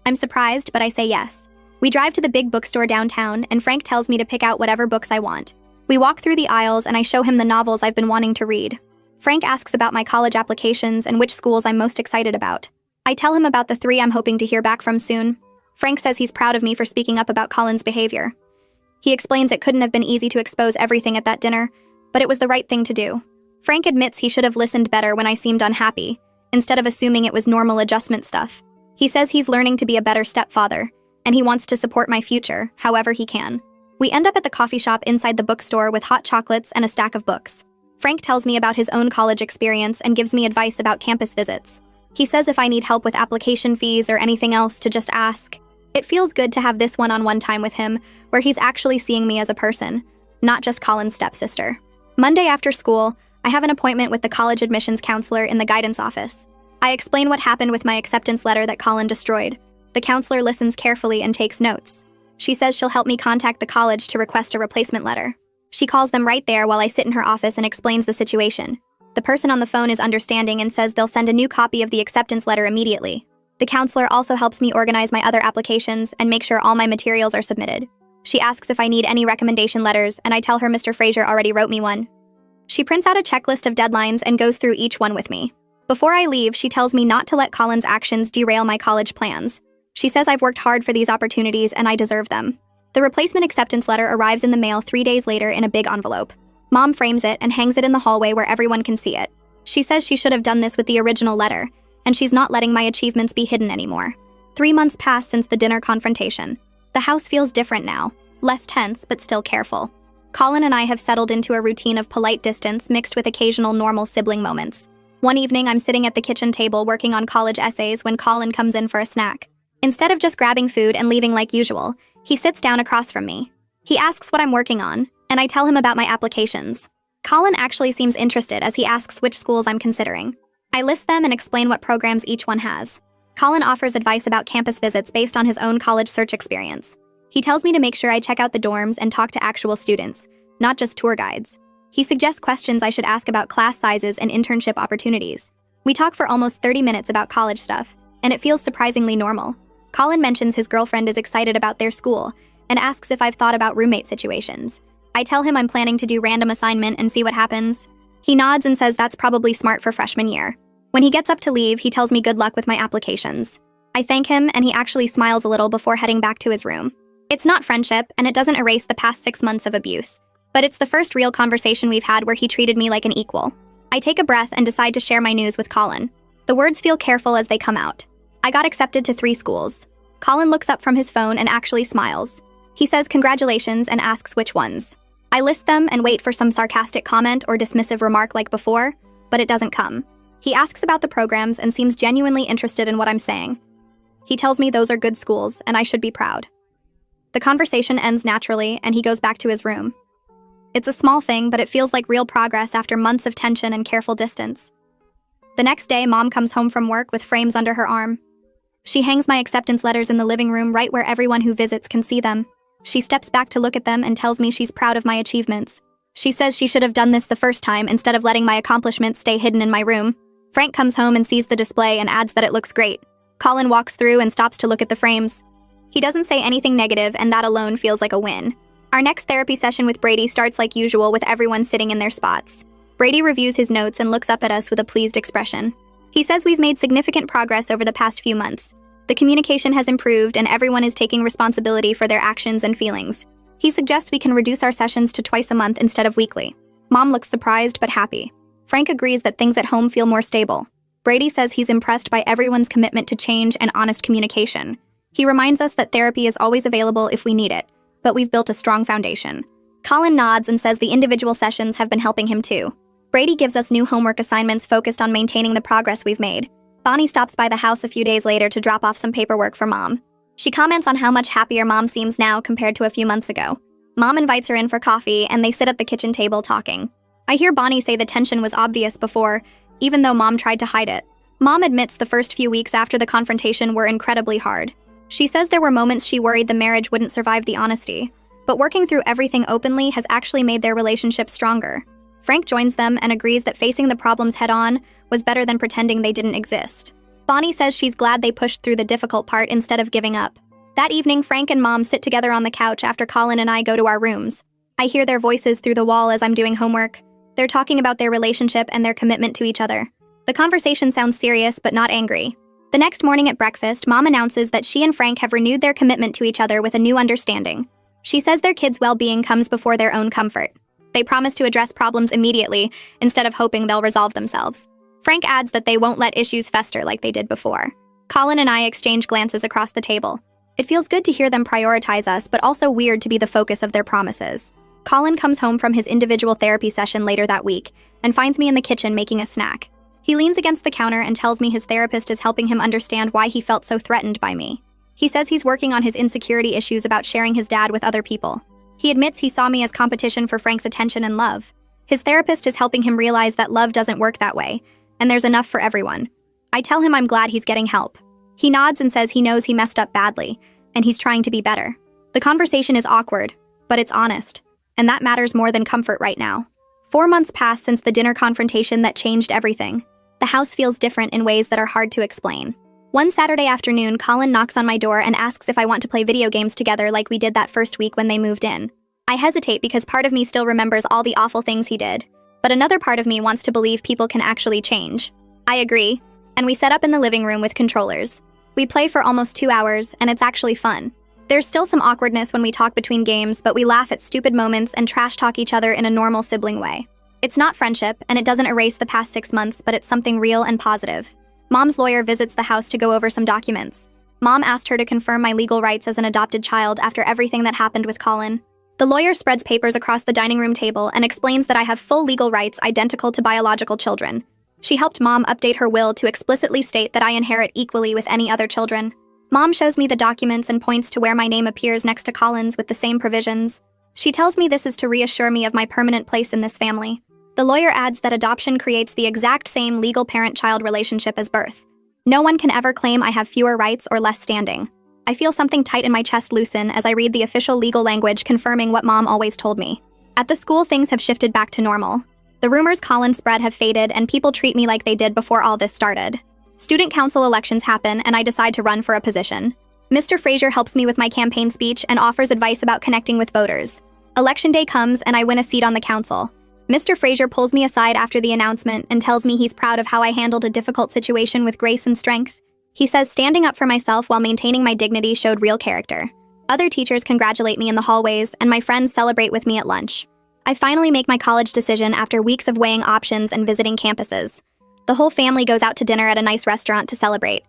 I'm surprised, but I say yes. We drive to the big bookstore downtown, and Frank tells me to pick out whatever books I want. We walk through the aisles, and I show him the novels I've been wanting to read. Frank asks about my college applications and which schools I'm most excited about. I tell him about the 3 I'm hoping to hear back from soon. Frank says he's proud of me for speaking up about Colin's behavior. He explains it couldn't have been easy to expose everything at that dinner, but it was the right thing to do. Frank admits he should have listened better when I seemed unhappy, instead of assuming it was normal adjustment stuff. He says he's learning to be a better stepfather, and he wants to support my future, however he can. We end up at the coffee shop inside the bookstore with hot chocolates and a stack of books. Frank tells me about his own college experience and gives me advice about campus visits. He says if I need help with application fees or anything else to just ask. It feels good to have this one-on-one time with him, where he's actually seeing me as a person, not just Colin's stepsister. Monday after school, I have an appointment with the college admissions counselor in the guidance office. I explain what happened with my acceptance letter that Colin destroyed. The counselor listens carefully and takes notes. She says she'll help me contact the college to request a replacement letter. She calls them right there while I sit in her office and explains the situation. The person on the phone is understanding and says they'll send a new copy of the acceptance letter immediately. The counselor also helps me organize my other applications and make sure all my materials are submitted. She asks if I need any recommendation letters, and I tell her Mr. Fraser already wrote me one. She prints out a checklist of deadlines and goes through each one with me. Before I leave, she tells me not to let Colin's actions derail my college plans. She says I've worked hard for these opportunities and I deserve them. The replacement acceptance letter arrives in the mail 3 days later in a big envelope. Mom frames it and hangs it in the hallway where everyone can see it. She says she should have done this with the original letter, and she's not letting my achievements be hidden anymore. 3 months pass since the dinner confrontation. The house feels different now, less tense but still careful. Colin and I have settled into a routine of polite distance mixed with occasional normal sibling moments. One evening, I'm sitting at the kitchen table working on college essays when Colin comes in for a snack. Instead of just grabbing food and leaving like usual, he sits down across from me. He asks what I'm working on, and I tell him about my applications. Colin actually seems interested as he asks which schools I'm considering. I list them and explain what programs each one has. Colin offers advice about campus visits based on his own college search experience. He tells me to make sure I check out the dorms and talk to actual students, not just tour guides. He suggests questions I should ask about class sizes and internship opportunities. We talk for almost 30 minutes about college stuff, and it feels surprisingly normal. Colin mentions his girlfriend is excited about their school and asks if I've thought about roommate situations. I tell him I'm planning to do random assignment and see what happens. He nods and says that's probably smart for freshman year. When he gets up to leave, he tells me good luck with my applications. I thank him, and he actually smiles a little before heading back to his room. It's not friendship, and it doesn't erase the past 6 months of abuse. But it's the first real conversation we've had where he treated me like an equal. I take a breath and decide to share my news with Colin. The words feel careful as they come out. I got accepted to 3 schools. Colin looks up from his phone and actually smiles. He says congratulations and asks which ones. I list them and wait for some sarcastic comment or dismissive remark like before, but it doesn't come. He asks about the programs and seems genuinely interested in what I'm saying. He tells me those are good schools and I should be proud. The conversation ends naturally and he goes back to his room. It's a small thing, but it feels like real progress after months of tension and careful distance. The next day, Mom comes home from work with frames under her arm. She hangs my acceptance letters in the living room right where everyone who visits can see them. She steps back to look at them and tells me she's proud of my achievements. She says she should have done this the first time instead of letting my accomplishments stay hidden in my room. Frank comes home and sees the display and adds that it looks great. Colin walks through and stops to look at the frames. He doesn't say anything negative, and that alone feels like a win. Our next therapy session with Brady starts like usual with everyone sitting in their spots. Brady reviews his notes and looks up at us with a pleased expression. He says we've made significant progress over the past few months. The communication has improved and everyone is taking responsibility for their actions and feelings. He suggests we can reduce our sessions to twice a month instead of weekly. Mom looks surprised but happy. Frank agrees that things at home feel more stable. Brady says he's impressed by everyone's commitment to change and honest communication. He reminds us that therapy is always available if we need it, but we've built a strong foundation. Colin nods and says the individual sessions have been helping him too. Brady gives us new homework assignments focused on maintaining the progress we've made. Bonnie stops by the house a few days later to drop off some paperwork for Mom. She comments on how much happier Mom seems now compared to a few months ago. Mom invites her in for coffee, and they sit at the kitchen table talking. I hear Bonnie say the tension was obvious before, even though Mom tried to hide it. Mom admits the first few weeks after the confrontation were incredibly hard. She says there were moments she worried the marriage wouldn't survive the honesty, but working through everything openly has actually made their relationship stronger. Frank joins them and agrees that facing the problems head-on was better than pretending they didn't exist. Bonnie says she's glad they pushed through the difficult part instead of giving up. That evening, Frank and Mom sit together on the couch after Colin and I go to our rooms. I hear their voices through the wall as I'm doing homework. They're talking about their relationship and their commitment to each other. The conversation sounds serious but not angry. The next morning at breakfast, Mom announces that she and Frank have renewed their commitment to each other with a new understanding. She says their kids' well-being comes before their own comfort. They promise to address problems immediately instead of hoping they'll resolve themselves. Frank adds that they won't let issues fester like they did before. Colin and I exchange glances across the table. It feels good to hear them prioritize us, but also weird to be the focus of their promises. Colin comes home from his individual therapy session later that week and finds me in the kitchen making a snack. He leans against the counter and tells me his therapist is helping him understand why he felt so threatened by me. He says he's working on his insecurity issues about sharing his dad with other people. He admits he saw me as competition for Frank's attention and love. His therapist is helping him realize that love doesn't work that way, and there's enough for everyone. I tell him I'm glad he's getting help. He nods and says he knows he messed up badly, and he's trying to be better. The conversation is awkward, but it's honest, and that matters more than comfort right now. 4 months pass since the dinner confrontation that changed everything. The house feels different in ways that are hard to explain. One Saturday afternoon, Colin knocks on my door and asks if I want to play video games together like we did that first week when they moved in. I hesitate because part of me still remembers all the awful things he did, but another part of me wants to believe people can actually change. I agree, and we set up in the living room with controllers. We play for almost 2 hours, and it's actually fun. There's still some awkwardness when we talk between games, but we laugh at stupid moments and trash talk each other in a normal sibling way. It's not friendship, and it doesn't erase the past 6 months, but it's something real and positive. Mom's lawyer visits the house to go over some documents. Mom asked her to confirm my legal rights as an adopted child after everything that happened with Colin. The lawyer spreads papers across the dining room table and explains that I have full legal rights identical to biological children. She helped Mom update her will to explicitly state that I inherit equally with any other children. Mom shows me the documents and points to where my name appears next to Colin's with the same provisions. She tells me this is to reassure me of my permanent place in this family. The lawyer adds that adoption creates the exact same legal parent-child relationship as birth. No one can ever claim I have fewer rights or less standing. I feel something tight in my chest loosen as I read the official legal language confirming what Mom always told me. At the school, things have shifted back to normal. The rumors Colin spread have faded, and people treat me like they did before all this started. Student council elections happen, and I decide to run for a position. Mr. Fraser helps me with my campaign speech and offers advice about connecting with voters. Election day comes and I win a seat on the council. Mr. Fraser pulls me aside after the announcement and tells me he's proud of how I handled a difficult situation with grace and strength. He says standing up for myself while maintaining my dignity showed real character. Other teachers congratulate me in the hallways, and my friends celebrate with me at lunch. I finally make my college decision after weeks of weighing options and visiting campuses. The whole family goes out to dinner at a nice restaurant to celebrate.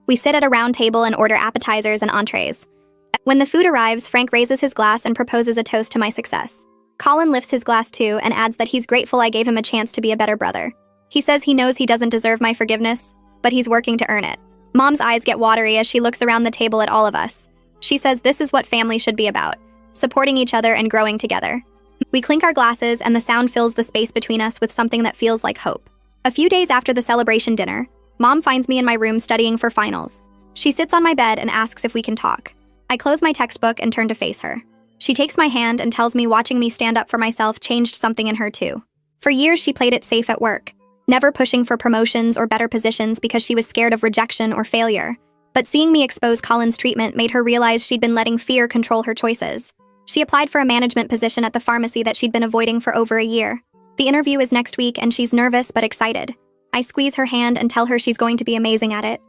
We sit at a round table and order appetizers and entrees. When the food arrives, Frank raises his glass and proposes a toast to my success. Colin lifts his glass too and adds that he's grateful I gave him a chance to be a better brother. He says he knows he doesn't deserve my forgiveness, but he's working to earn it. Mom's eyes get watery as she looks around the table at all of us. She says this is what family should be about, supporting each other and growing together. We clink our glasses and the sound fills the space between us with something that feels like hope. A few days after the celebration dinner, Mom finds me in my room studying for finals. She sits on my bed and asks if we can talk. I close my textbook and turn to face her. She takes my hand and tells me watching me stand up for myself changed something in her too. For years, she played it safe at work, never pushing for promotions or better positions because she was scared of rejection or failure. But seeing me expose Colin's treatment made her realize she'd been letting fear control her choices. She applied for a management position at the pharmacy that she'd been avoiding for over a year. The interview is next week and she's nervous but excited. I squeeze her hand and tell her she's going to be amazing at it.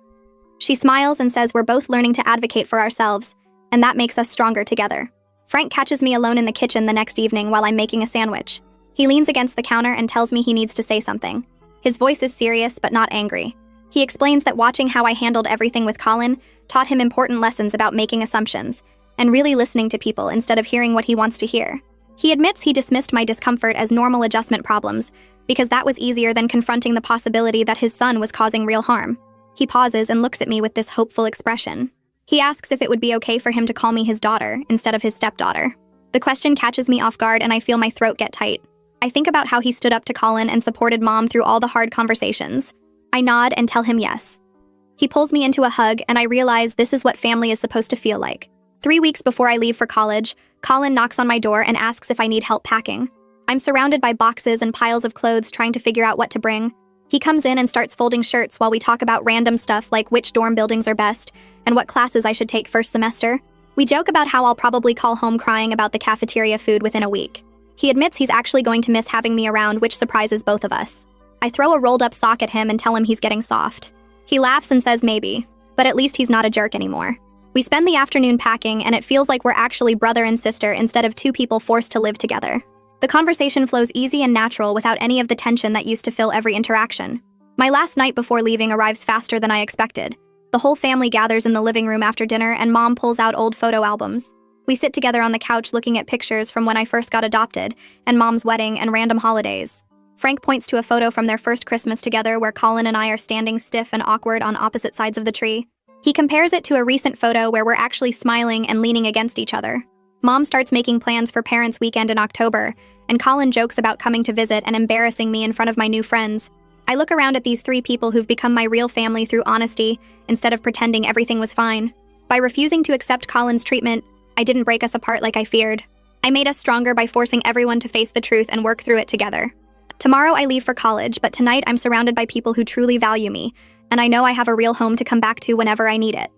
She smiles and says we're both learning to advocate for ourselves, and that makes us stronger together. Frank catches me alone in the kitchen the next evening while I'm making a sandwich. He leans against the counter and tells me he needs to say something. His voice is serious but not angry. He explains that watching how I handled everything with Colin taught him important lessons about making assumptions and really listening to people instead of hearing what he wants to hear. He admits he dismissed my discomfort as normal adjustment problems because that was easier than confronting the possibility that his son was causing real harm. He pauses and looks at me with this hopeful expression. He asks if it would be okay for him to call me his daughter instead of his stepdaughter. The question catches me off guard and I feel my throat get tight. I think about how he stood up to Colin and supported Mom through all the hard conversations. I nod and tell him yes. He pulls me into a hug and I realize this is what family is supposed to feel like. 3 weeks before I leave for college, Colin knocks on my door and asks if I need help packing. I'm surrounded by boxes and piles of clothes trying to figure out what to bring. He comes in and starts folding shirts while we talk about random stuff like which dorm buildings are best and what classes I should take first semester. We joke about how I'll probably call home crying about the cafeteria food within a week. He admits he's actually going to miss having me around, which surprises both of us. I throw a rolled up sock at him and tell him he's getting soft. He laughs and says maybe, but at least he's not a jerk anymore. We spend the afternoon packing and it feels like we're actually brother and sister instead of two people forced to live together. The conversation flows easy and natural without any of the tension that used to fill every interaction. My last night before leaving arrives faster than I expected. The whole family gathers in the living room after dinner and Mom pulls out old photo albums. We sit together on the couch looking at pictures from when I first got adopted and Mom's wedding and random holidays. Frank points to a photo from their first Christmas together where Colin and I are standing stiff and awkward on opposite sides of the tree. He compares it to a recent photo where we're actually smiling and leaning against each other. Mom starts making plans for Parents' Weekend in October, and Colin jokes about coming to visit and embarrassing me in front of my new friends. I look around at these 3 people who've become my real family through honesty instead of pretending everything was fine. By refusing to accept Colin's treatment, I didn't break us apart like I feared. I made us stronger by forcing everyone to face the truth and work through it together. Tomorrow I leave for college, but tonight I'm surrounded by people who truly value me, and I know I have a real home to come back to whenever I need it.